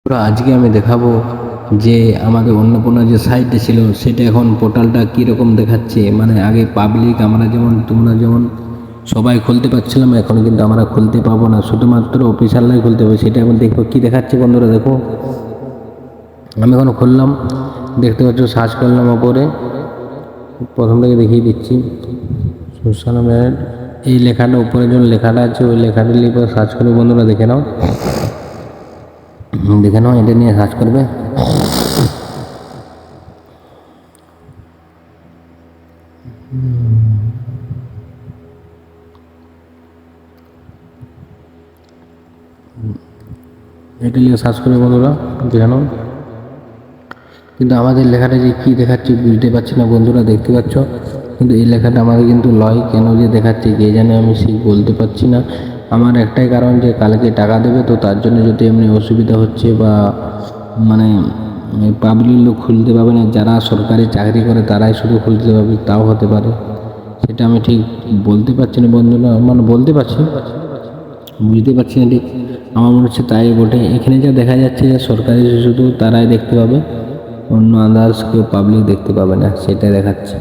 তো আজকে আমি দেখাবো যে আমাদের অন্নপূর্ণা যে সাইটটা ছিল সেটা এখন পোর্টালটা কীরকম দেখাচ্ছে। মানে আগে পাবলিক আমরা যেমন তোমরা যেমন সবাই খুলতে পারছিলাম, এখন কিন্তু আমরা খুলতে পাবো না, শুধুমাত্র অফিসিয়ালরাই খুলতে হবে। সেটা এখন দেখবো কী দেখাচ্ছে বন্ধুরা। দেখো আমি এখন খুললাম, দেখতে পাচ্ছ সার্চ করলাম ওপরে, প্রথম থেকে দেখিয়ে দিচ্ছি সোশ্যাল মিডিয়া। এই লেখাটা উপরে যখন লেখাটা আছে ওই লেখাটা লিখে সার্চ করে বন্ধুরা দেখে নাও, এটা নিয়ে সার্চ করবে। এটা নিয়ে সার্চ করে বন্ধুরা দেখে নাও। কিন্তু আমাদের লেখাটা যে কী দেখাচ্ছে বুঝতে পারছি না বন্ধুরা, দেখতে পাচ্ছ কিন্তু এই লেখাটা আমাদের কিন্তু লয়, কেন যে দেখাচ্ছে কে জানে, আমি সেই বলতে পারছি না। আমার একটাই কারণ যে কালকে টাকা দেবে, তো তার জন্য যদি এমনি অসুবিধা হচ্ছে বা মানে পাবলিক লোক খুলতে পারবে না, যারা সরকারি চাকরি করে তারাই শুধু খুলতে পারবে, তাও হতে পারে। সেটা আমি ঠিক বলতে পারছি না বন্ধুরা, মানে বলতে পারছি বুঝতে পারছি না ঠিক, আমার মনে হচ্ছে তাই বটে। এখানে যা দেখা যাচ্ছে যে সরকারি শুধু তারাই দেখতে পাবে, অন্য আদার্স কেউ পাবলিক দেখতে পাবে না, সেটাই দেখাচ্ছে।